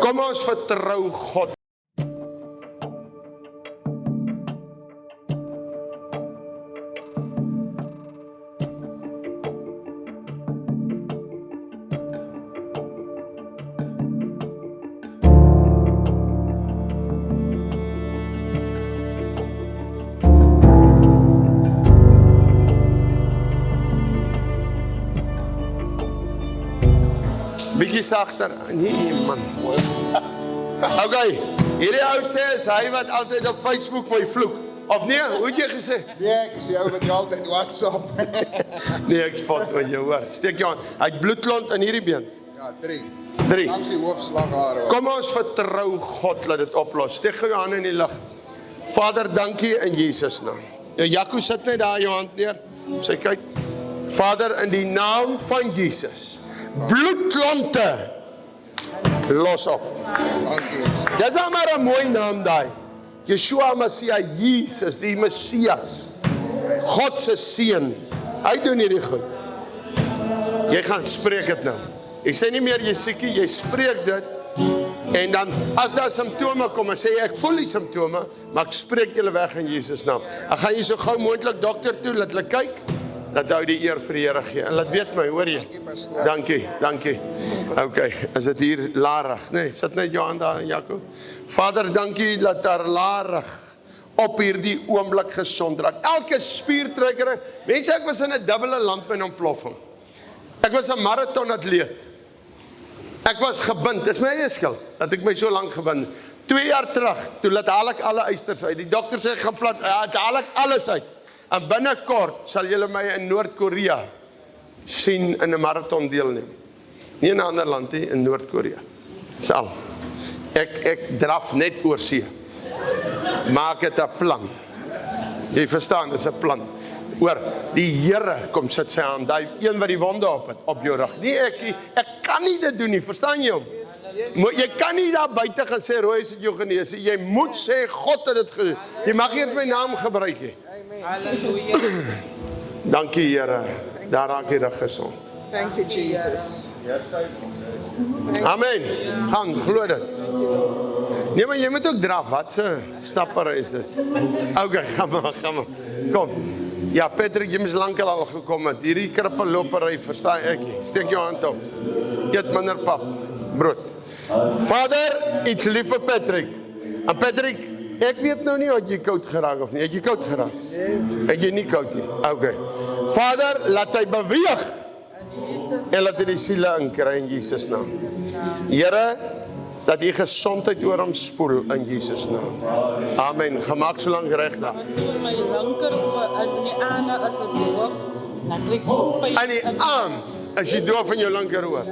Kom ons vertrou God. Bietjie sagter, nee man. Okay, hierdie ou sê is hy wat altyd op Facebook my vloek. Of nee, hoe het jy gesê? Nee, ek is die ou wat jy altyd WhatsApp. Nee, ek spot met jou hoor. Steek jou aan. Hy het bloedklont in hierdie been. Ja, 3. 3. Langs die hoofslaghare. Kom ons vertrou God laat dit oplos. Steek jou hande in die lug. Vader, dankie in Jesus naam. Jaco sit net daar jou hand neer. Sy kyk. Vader, in die naam van Jesus. Bloedklonte los op. Dankie. Dis al maar 'n mooi naam daai. Yeshua Messiah, Jesus, die Messias. God se seun. Hy doen hierdie goed. Jy gaan spreek dit nou. Ek sê nie meer jy siekie, jy spreek dit. En dan as daar simptome kom, dan sê jy ek voel die simptome, maar ek spreek julle weg in Jesus naam. Ek gaan jy so gou moontlik dokter toe laat hulle kyk. Dat hou die eer vir die Here gee. En laat weet my, hoor jy? Dankie. Okay, is dit hier larig? Nee, sit net jou hand daar, Jaco. Vader, dankie dat daar larig op hierdie oomblik gesond raak. Elke spiertrekker. Mense, ek was in 'n dubbele lampontploffing. Ek was 'n marathonatleet. Ek was gebind. Dis my eie skuld dat ek my so lank gebind. 2 jaar terug, toe laat haal ek alle eisters uit. Die dokter sê ek gaan plat, haal ek alles uit. En binnekort sal julle my in Noord-Korea sien in 'n marathon deelneem. Nie in 'n ander land nie, in Noord-Korea. Sal. Ek draf net oor see. Maak dit 'n plan. Jy verstaan, dis 'n plan. Oor die Here kom sit sy hand, daai een wat die wonde op het, op jou rug. Nie ek kan nie dit doen nie, verstaan jy hom? Jy kan nie daar buite gaan sê Roy het jou genees. Jy moet sê God het dit gedoen. Jy mag eers my naam gebruik nie. Halleluja. Dankie Here. Daar raak jy reg gesond. Thank you, Jesus. Amen. Gaan glo dit. Nee, maar jy moet ook draf. Wat se stapper is dit? Okay, gaan maar. Kom. Ja, Patrick, jy moes lankal al gekom het. Hierdie krippellopery, verstaan ek nie. Steek jou hand op. Eet minder pap, brood. Vader, iets lief vir Patrick. En Patrick, ek weet nou nie of jy koud geraak of nie. Het jy koud geraak? Het jy nie koud nie? Okay. Vader, laat hy beweeg. En laat hy die siele inkry in Jesus naam. Here, dat jy gesondheid oor hom spoel in Jesus naam. Amen. Gemaak so lank reg daar. My linker in die aande as dit doof. Dan kry ek so pyn. In die aand is jy doof in jou linker oor.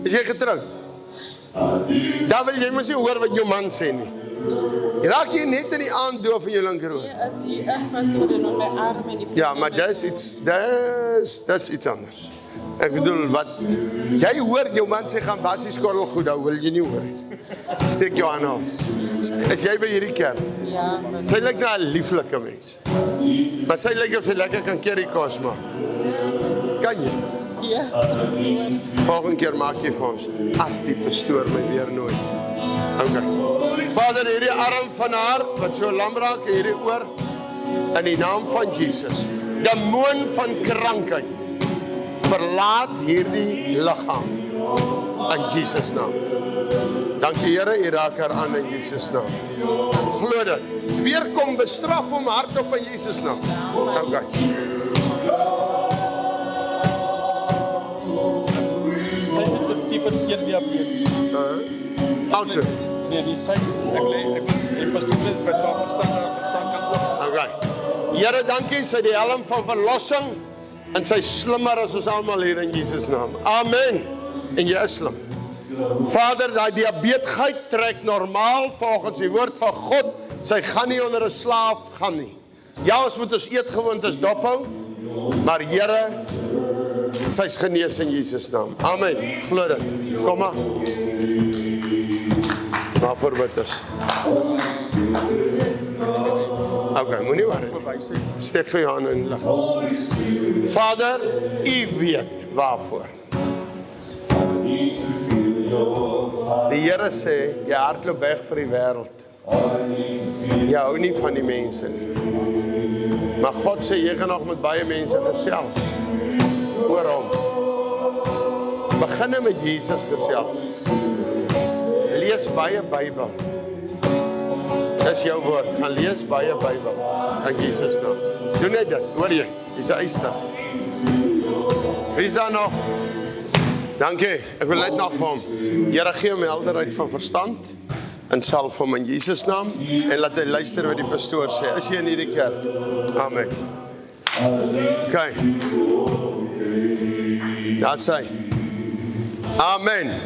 Is jy getroud? Daar wil jy mos nie hoor wat jou man sê nie. Raak jy net in die aand doof in jou linker oor? As hier in was so dan my arm en die Ja, maar dis iets anders. Ek bedoel, wat jy hoor jou man sê gaan was die skottel goed, dan wil jy nie hoor. Steek jou aan af. Is jy by hierdie kerk? Ja. Sy lyk na 'n lieflike mens. Maar sy lyk of sy lekker kan curry kos maak. Kan jy? Ja, pastoor. Volgende keer maak jy vir ons. As die pastoor my weer nooit. Okay. Vader, hierdie arm van haar, wat so lam raak, hierdie oor, in die naam van Jesus. Demoon van krankheid. Verlaat hierdie liggaam. In Jesus naam. Dankie Here, U raak haar aan in Jesus naam. Glo dit. Weer kom bestraf hom hardop in Jesus naam. Okay. Sy het die tipe 1 diabetes. Auto. Nee, die sy ek was toe net by verstaan kan ook. Okay. Here, dankie, sy die helm van verlossing en sy slimmer as ons almal hier in Jesus naam. Amen. En jy is slim. Vader, daai diabetes trek normaal volgens die woord van God. Sy gaan nie onder 'n slaaf gaan nie. Ja, ons moet ons eetgewoontes dophou, maar Here, sy's genees in Jesus naam. Amen. Glo dit. Kom maar. Maar voorbid is. Okay, moenie worry. Steek jou hande in lig. Vader, U weet waarvoor. Die Here sê, jy hardloop weg vir die wêreld. Jy hou nie van die mense nie. Maar God sê, jy gaan nog met baie mense gesels. Oor hom. Beginne met Jesus gesels. Lees baie Bybel. Dis jou woord. Gaan lees baie Bybel. In Jesus naam. Doen net dit, hoor jy? Dis 'n eiste. Wie is daar nog? Dankie. Ek wil net nog vir hom. Here gee hom helderheid van verstand. En salf hom in Jesus naam. En laat hy luister wat die pastoor sê. Is jy in hierdie kerk? Amen. Okay. Daar sê. Amen.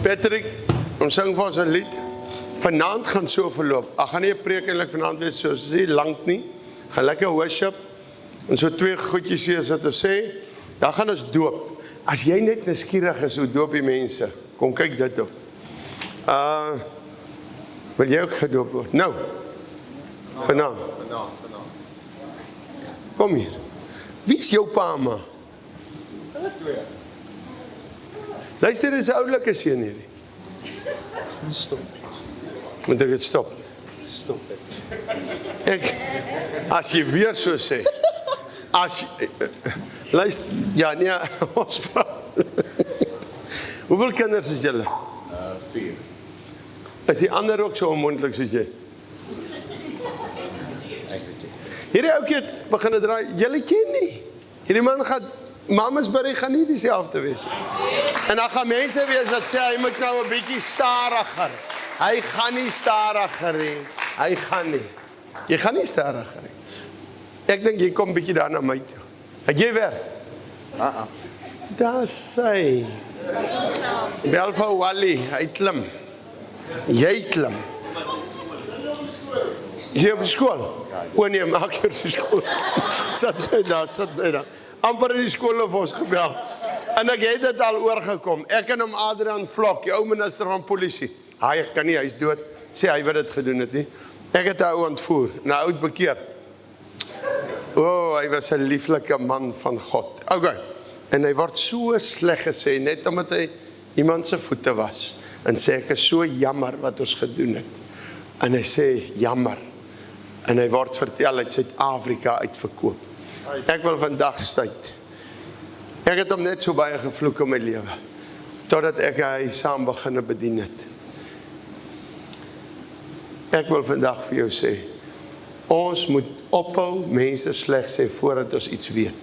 Patrick, ons sing vir ons 'n lied. Vanaand gaan so verloop. Ek gaan nie 'n preek eintlik vanaand wees soos nie lank nie. Gaan lekker worship. En so 2 goedjies hier is wat ons sê. Dan gaan ons doop. As jy net nuuskierig is hoe doop die mense, kom kyk dit op. Wil jy ook gedoop word? Nou. Vanaand. Kom hier. Wie is jou pa, ma? Hulle 2. Luister, is 'n oulike seun hierdie. Stop. Moet ek dit stop? Stop dit. As jy weer so sê. Luister, ja, nee, ons praat. Hoeveel kinders is julle? 4. Is die ander ook so onmoontlik soos jy? Hierdie oukie het begin draai, julle ken nie. Hierdie man gaan, Mamasbury gaan nie dieselfde wees. En dan gaan mense wees wat sê, hy moet nou 'n bietjie stadiger. Hy gaan nie stadiger nie. Hy gaan nie. Jy gaan nie stadiger nie. Ek dink jy kom bietjie daar na my toe. Het jy werk? Daar sê. Bel vir Wally, hy klim. Jy klim. Jy op skool? O nee, maak jy se skool. Sit net daar. Amper in die skool of ons gebel. En ek het dit al oorgekom. Ek en hom Adrian Vlok, die ou minister van polisie. Hy kan nie, hy's dood. Sê hy wat dit gedoen het nie. Ek het 'n ou ontvoer, 'n oud bekeer. Hy was 'n lieflike man van God. Okay. En hy word so sleg gesê net omdat hy iemand se voete was. En sê ek is so jammer wat ons gedoen het. En hy sê jammer. En hy word vertel uit Suid-Afrika uitverkoop. Ek wil vandag stuit. Ek het hom net so baie gevloek in my lewe. Totdat ek hy saam begin bedien het. Ek wil vandag vir jou sê, ons moet ophou mense sleg sê voordat ons iets weet.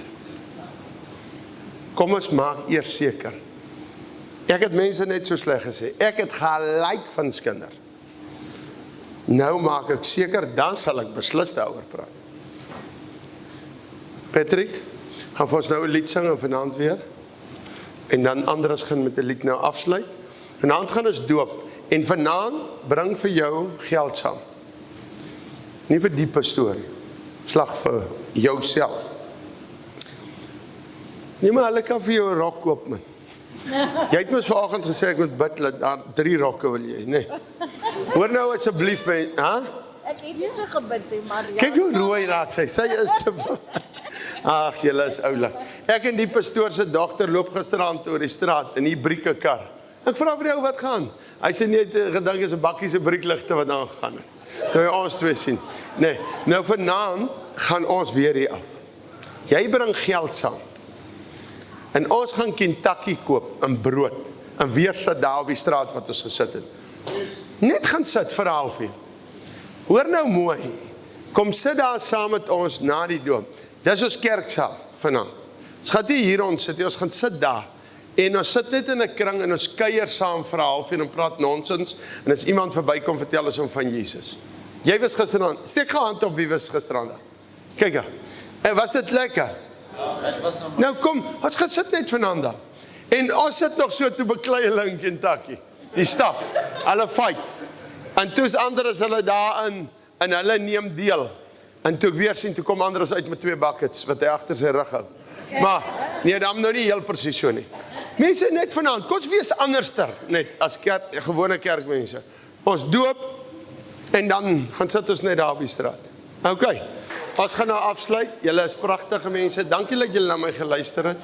Kom ons maak eers seker. Ek het mense net so sleg gesê. Ek het gelyk van skinder. Nou maak ek seker, dan sal ek beslis daaroor praat. Patrick, gaan vir ons nou 'n lied sing en vanaand weer. En dan Andres gaan met 'n lied nou afsluit. Vanaand gaan ons doop. En vanaand bring vir jou geld saam. Nie vir die pastoor. Slag vir jouself. Nie maar hulle kan vir jou 'n rok koop, man. Jy het mos vanoggend gesê ek moet bid dat daar 3 rokke wil jy, nee. Hoor nou asseblief my, hè? Ek het nie so gebid nie, maar ja. Kyk hoe rooi raak sy. Sy is te Ag, julle is oulik. Ek en die pastoor se dogter loop gisteraand oor die straat in die brieke kar. Ek vra vir jou wat gaan. Hy sê net gedink is 'n bakkie se briekligte wat aangegaan het. Toe ons twee sien. Nee, nou vanaand gaan ons weer hier af. Jy bring geld saam. En ons gaan Kentucky koop in brood. En weer sit daar op die straat wat ons gesit het. Net gaan sit vir 'n halfuur. Hoor nou mooi. Kom sit daar saam met ons na die doop. Dis ons kerksaal vanaand. Ons gaan nie hier ons sit, ons gaan sit daar. En ons sit net in 'n kring en ons kuier saam vir 'n halfuur en praat nonsens. En as iemand verbykom, vertel ons hom van Jesus. Jy was gisteraan. Steek gou hand op wie was gisteraan daar. Kyk daar. En was dit lekker? Nou kom, ons gaan sit net vanaand daar. En ons sit nog so te beklei hulle in Kentucky. Die staf, hulle fight. En toe's Andres hulle daarin en hulle neem deel. En toe ek weer sien, toe kom Andres uit met 2 buckets wat hy agter sy rug hou. Maar nee, dan nou nie heel presies so nie. Mense net vanaand, kom ons wees anderster net as gewone kerkmense. Ons doop en dan gaan sit ons net daar op die straat. Okay. Ons gaan nou afsluit. Julle is pragtige mense. Dankie dat julle na my geluister het.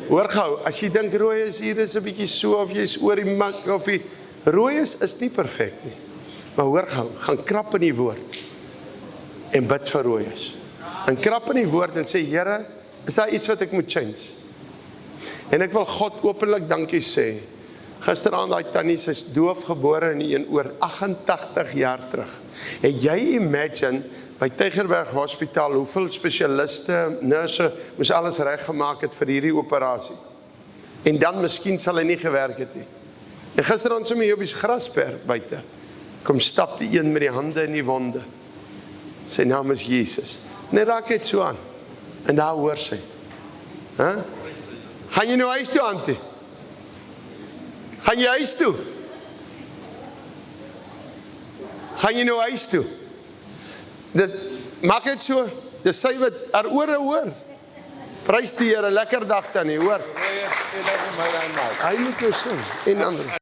Hoor gou, as jy dink rooi is hier is 'n bietjie so of jy's oor die mik of die Rooies is nie perfek nie. Maar hoor gaan krap in die woord en bid vir rooies. En krap in die woord en sê, Here, is daar iets wat ek moet change? En ek wil God openlik dankie sê. Gisteraand daai tannie is doof gebore in die een oor 88 jaar terug. Het jy imagine by Tygerberg Hospitaal hoeveel spesialiste, nurse moes alles reggemaak het vir hierdie operasie? En dan miskien sal hy nie gewerk het nie. En gisteraand sommer hier op die grasperk buite. Kom stap die een met die hande in die wonde. Sy naam is Jesus. En raak het so aan. En daar hoor sy. Gaan jy nou huis toe, Antie? Gaan jy huis toe? Gaan jy nou huis toe? Dus, maak het so, dis sy wat haar ore hoor. Prys die Here, lekker dag Tannie, hoor. Hy moet nou sing, en ander.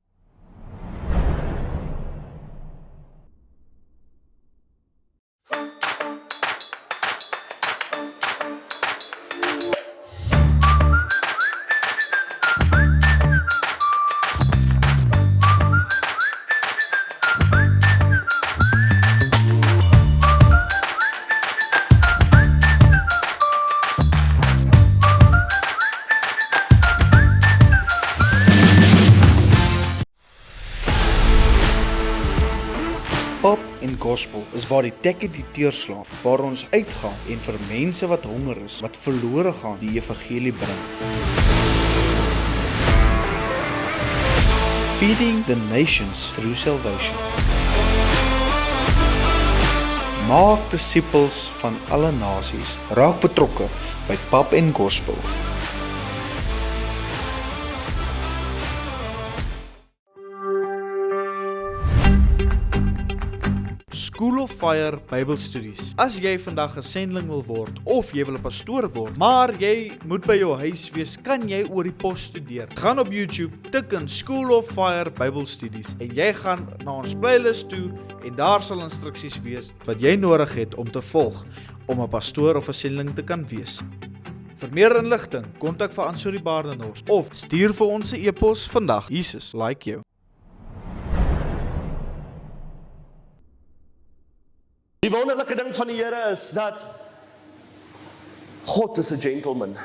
Pop en gospel is waar die tekke die deurslaan, waar ons uitgaan en vir mense wat honger is, wat verlore gaan, die evangelie bring. Feeding the nations through salvation. Maak disippels van alle nasies, raak betrokke by Pop en Gospel. School of Fire Bybelstudies. As jy vandag 'n sending wil word of jy wil 'n pastoor word, maar jy moet by jou huis wees, kan jy oor die pos studeer. Gaan op YouTube, tik in School of Fire Bybelstudies en jy gaan na ons playlist toe en daar sal instruksies wees wat jy nodig het om te volg om 'n pastoor of 'n sending te kan wees. Vir meer inligting, kontak vir Ansori Baardenhorst of stuur vir ons 'n e-pos vandag. Jesus like jou. Die wonderlike ding van die Here is dat God is 'n gentleman.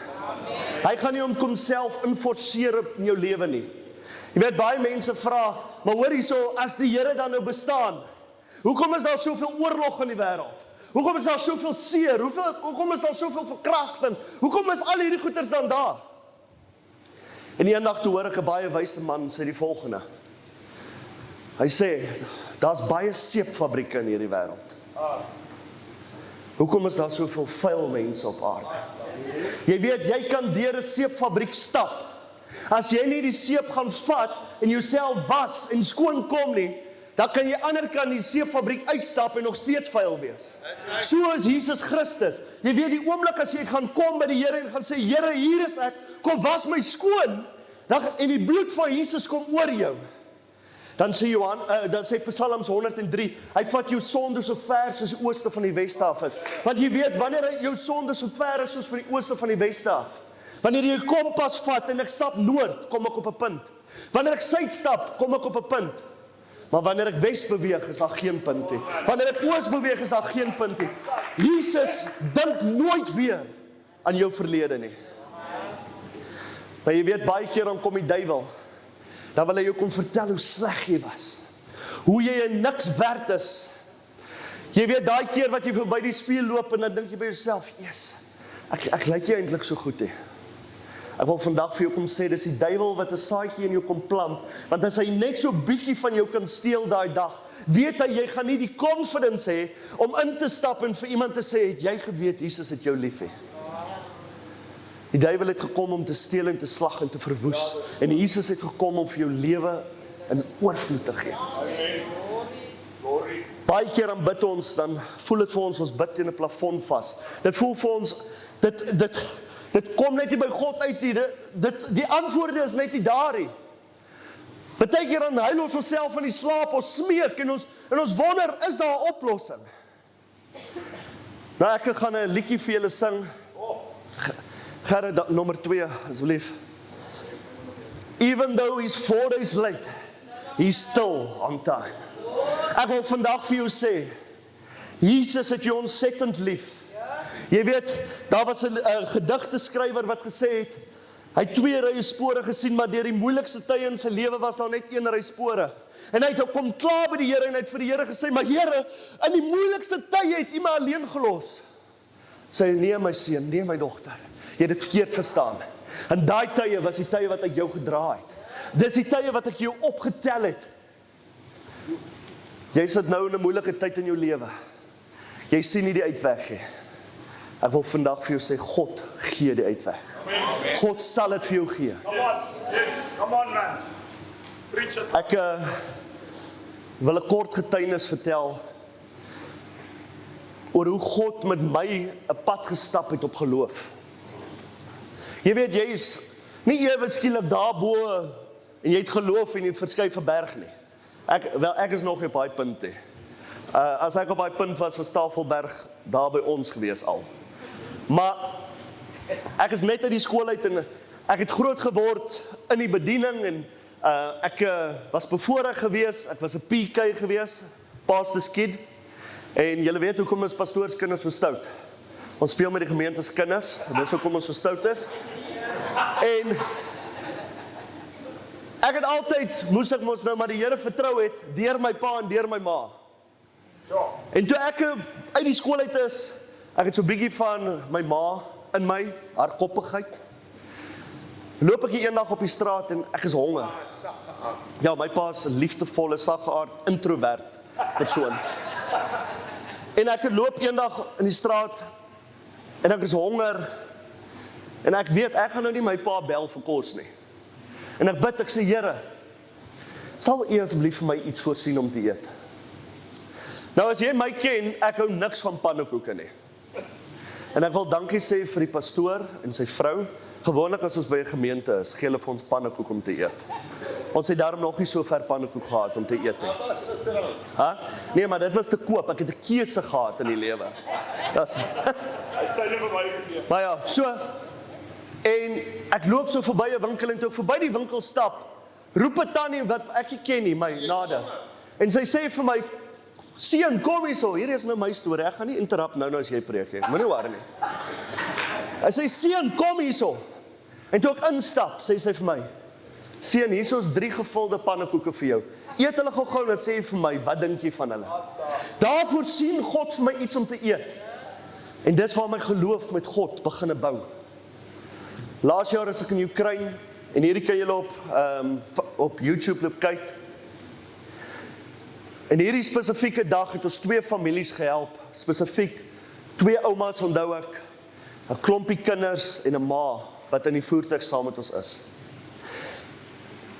Hy gaan nie om self inforceer in jou lewe nie. Jy weet, baie mense vra, maar hoor hierso, as die Here dan nou bestaan, hoekom is daar soveel oorlog in die wêreld? Hoekom is daar soveel seer? Hoekom is daar soveel verkrachting? Hoekom is al hierdie goeters dan daar? En eendag toe hoor ek 'n baie wyse man sê die volgende. Hy sê, daar's baie seepfabrieke in hierdie wêreld. Hoekom is daar soveel vuil mense op aarde? Jy weet, jy kan deur 'n seepfabriek stap. As jy nie die seep gaan vat en jouself was en skoon kom nie, dan kan jy ander kant die seepfabriek uitstap en nog steeds vuil wees. So is Jesus Christus. Jy weet, die oomblik as jy gaan kom by die Here en gaan sê, Here, hier is ek, kom was my skoon, en die bloed van Jesus kom oor jou. Dan sê Psalms 103, hy vat jou sonde so ver soos die ooste van die weste af is. Want jy weet, wanneer hy jou sonde so ver is soos van die ooste van die weste af, wanneer jy 'n kompas vat en ek stap noord, kom ek op 'n punt. Wanneer ek suid stap, kom ek op 'n punt. Maar wanneer ek wes beweeg, is daar geen punt nie. Wanneer ek oos beweeg, is daar geen punt nie. Jesus dink nooit weer aan jou verlede nie. Maar jy weet, baie keer dan kom die duiwel, dan wil hy jou kom vertel hoe sleg jy was. Hoe jy niks werd is. Jy weet, daai keer wat jy verby die spieël loop en dan dink jy by jouself, yes, ek lyk jy eintlik so goed hè. Ek wil vandag vir jou kom sê, dis die duiwel wat 'n saadjie in jou kom plant, want as hy net so bietjie van jou kan steel daai dag, weet hy, jy gaan nie die confidence hê om in te stap en vir iemand te sê, het jy geweet, Jesus het jou lief hè. Die duiwel het gekom om te steel en te slag en te verwoes. En Jesus het gekom om vir jou lewe in oorvloed te gee. Baie keer dan bid ons, dan voel dit vir ons bid teen 'n plafon vas. Dit voel vir ons, dit kom net nie by God uit nie. Die antwoorde is net nie daar nie. Baie keer dan huil ons onsself in die slaap, ons smeek en ons wonder, is daar 'n oplossing? Nou ek gaan 'n liedjie vir julle sing. Gerrit, nommer 2, asseblief. Even though he's 4 days late, He's still on time. Ek wil vandag vir jou sê, Jesus het jou ontsettend lief. Jy weet, daar was 'n gedigteskrywer wat gesê het, hy het 2 rye spore gesien, maar deur die moeilikste tye in sy lewe was daar net 1 ry spore. En hy het kom klaar by die Here en hy het vir die Here gesê, maar Here, in die moeilikste tye het U my alleen gelos. Sê, nee my seun, nee my dogter, jy het dit verkeerd verstaan. En daai tye was die tye wat ek jou gedra het. Dis die tye wat ek jou opgetel het. Jy sit nou in 'n moeilike tyd in jou lewe. Jy sien nie die uitweg nie. Ek wil vandag vir jou sê, God gee die uitweg. God sal dit vir jou gee. Come on man. Preach it. Ek wil 'n kort getuienis vertel oor hoe God met my 'n pad gestap het op geloof. Jy weet, jy is nie ewe skielik daarbo en jy het geloof en jy het verskuif 'n berg nie. Ek is nog op daai punt nie. As ek op daai punt was Tafelberg daar by ons gewees al. Maar ek is net uit die skool uit en ek het groot geword in die bediening en ek was bevoorreg gewees, ek was 'n PK gewees, pastor's kid. En julle weet hoekom ons pastoorskinders so stout. Ons speel met die gemeente se kinders, dis hoekom ons so stout is. En ek het altyd, moes ek mos nou maar die Here vertrou het, deur my pa en deur my ma. En toe ek uit die skool uit is, ek het so bietjie van my ma in my, haar koppigheid. Loop ek eendag op die straat en ek is honger. Ja, my pa is 'n liefdevolle, saggeaard, introvert persoon. En ek loop eendag in die straat en ek is honger en ek weet, ek gaan nou nie my pa bel vir kos nie. En ek bid, ek sê, Here, sal U asseblief vir my iets voorsien om te eet? Nou as jy my ken, ek hou niks van pannekoeke nie. En ek wil dankie sê vir die pastoor en sy vrou. Gewoonlik as ons by 'n gemeente is, gee hulle vir ons pannekoek om te eet. Ons het daarom nog nie so ver pannekoek gehad om te eet nie. Nee, maar dit was te koop. Ek het 'n keuse gehad in die lewe. Maar ja, so, en ek loop so verby 'n winkel en toe ek verby die winkel stap, roep 'n tannie wat ek nie ken nie, my nader. En sy sê vir my, seun, kom hierso, hier is nou my storie, ek gaan nie interrupt nou as jy preek nie, moenie worry nie. Hy sê, seun, kom hierso. En toe ek instap, sê sy vir my, seun, hier is 3 gevulde pannekoeke vir jou. Eet hulle gou-gou en sê vir my, wat dink jy van hulle? Daarvoor sien God vir my iets om te eet. En dis waar my geloof met God beginne bou. Laas jaar as ek in Oekraïne, en hierdie kan julle op YouTube loop kyk. En hierdie spesifieke dag het ons 2 families gehelp, spesifiek 2 oumas onthou ek, 'n klompie kinders en 'n ma, wat in die voertuig saam met ons is.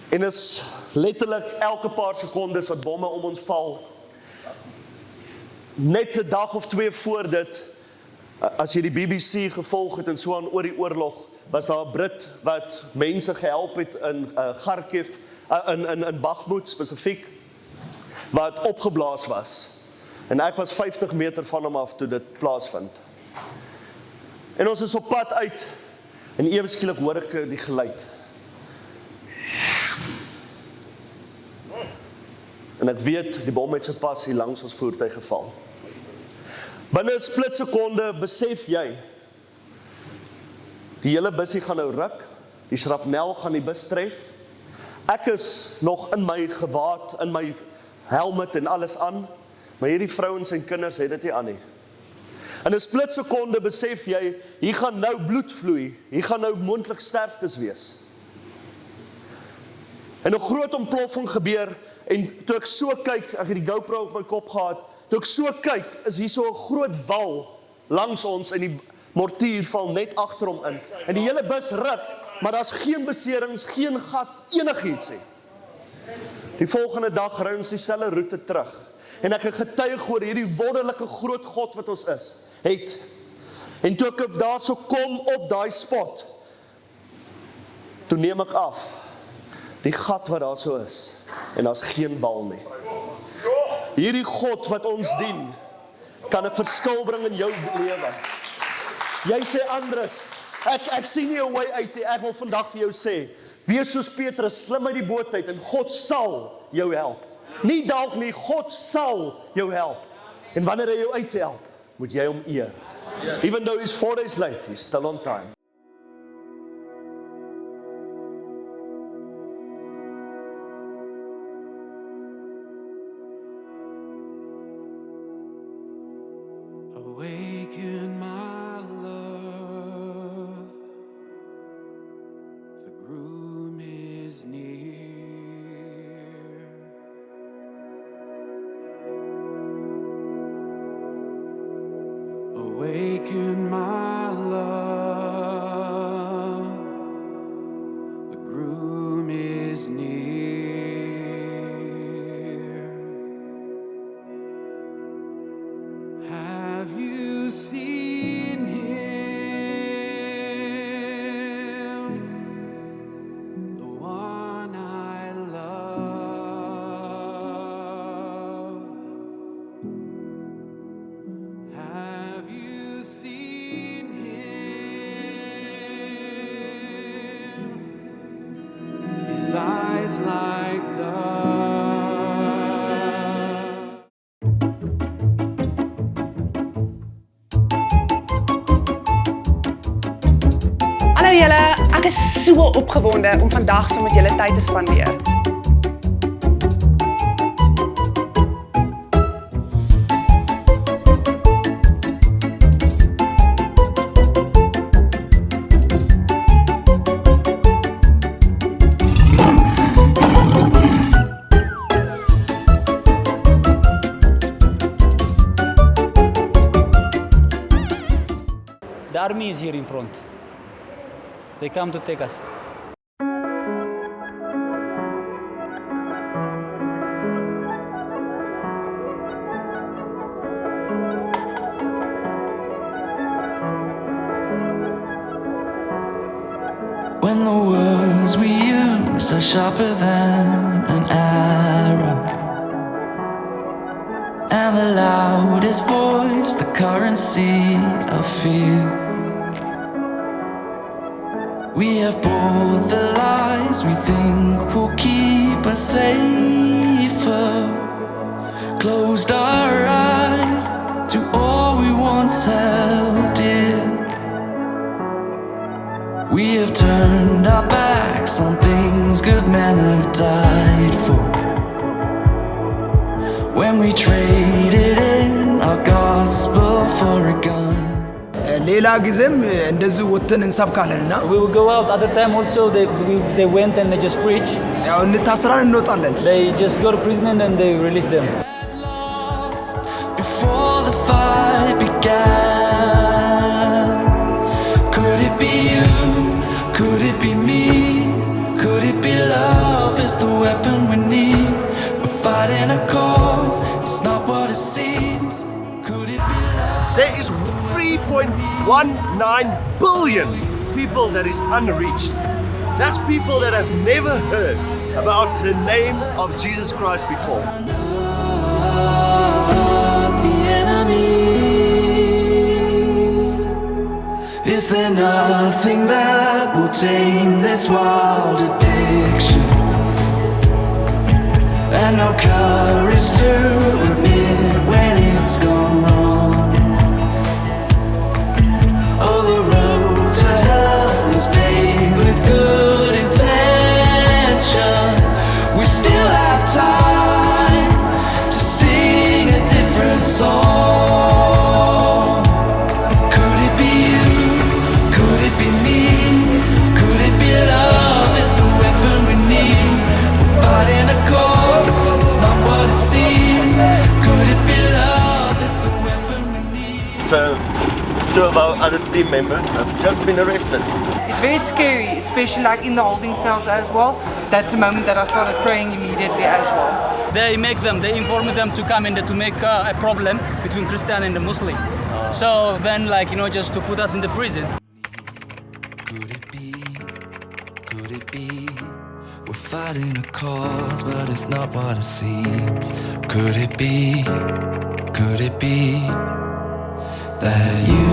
En is letterlik elke paar sekondes wat bomme om ons val. Net 'n dag of 2 voor dit, as jy die BBC gevolg het en so aan oor die oorlog, was daar 'n Brit wat mense gehelp het in Kharkiv, in Bakhmut spesifiek, wat opgeblaas was. En ek was 50 meter van hom af toe dit plaasvind. En ons is op pad uit, en ewe skielik hoor ek die geluid. En ek weet, die bom het so pas hier langs ons voertuig geval. Binne 'n splitsekonde besef jy, die hele busie gaan nou ruk, die shrapnel gaan die bus tref. Ek is nog in my gewaad, in my helmet en alles aan, maar hierdie vrou en sy kinders het dit nie aan nie. In 'n splitsekonde besef jy, hier gaan nou bloed vloei, hier gaan nou moontlik sterftes wees. En 'n groot ontploffing gebeur, en toe ek so kyk, ek het die GoPro op my kop gehad, toe ek so kyk, is hier so 'n groot wal langs ons, en die mortier val net agter hom in. En die hele bus ruk, maar daar's geen beserings, geen gat, enigiets nie. Die volgende dag ry ons dieselfde roete terug. En ek het getuig oor hierdie wonderlike groot God wat ons is, het. En toe ek daar so kom op daai spot, toe neem ek af, die gat wat daar so is, en daar's geen wal nie. Hierdie God wat ons dien, kan 'n verskil bring in jou lewe. Jy sê, Andres, ek sien nie 'n way uit nie. Ek wil vandag vir jou sê, Wees soos Petrus, klim uit die boot uit en God sal jou help. Nie dalk nie, God sal jou help. En wanneer hy jou uithelp, moet jy hom eer. Even though he's 4 days late, he's still on time. Awaken my love, the groom is near. Awaken my love, the groom is near. Have you seen him, the one I love? Have you seen him, his eyes like dove? Hallo julle, ek is so opgewonde om vandag saam met julle tyd te spandeer. The army is here in front. They come to take us. When the words we use are sharper than an arrow, and the loudest voice, the currency of fear. We have bought the lies we think will keep us safer. Closed our eyes to all we once held dear. We have turned our backs on things good men have died for. When we traded in our gospel for a gun. ሌላ ጊዜም እንደዚህ ወጥተን እንሰብካለንና We will go out other time also. They went and they just preached. ያው እንታስራን እንወጣለን. They just go to prison and they release them. Before the fight began, could it be you? Could it be me? Could it be love is the weapon we need? We're fighting a cause, it's not what it seems. Could it be love? There is 3.19 billion people that is unreached. That's people that have never heard about the name of Jesus Christ before. The enemy. Is there nothing that will tame this wild addiction? And no courage to admit when it's gone wrong. Oh, the road to hell is paved with good intentions. We still have time to sing a different song. Could it be you? Could it be me? Could it be love is the weapon we need? We're fighting a cause, it's not what it seems. Could it be love is the weapon we need? So, two of our other team members have just been arrested. It's very scary, especially like in the holding cells as well. That's the moment that I started praying immediately as well. They inform them to come in to make a problem between Christian and the Muslim. So then, like, just to put us in the prison. Could it be? Could it be? We're fighting a cause, but it's not what it seems. Could it be? Could it be that you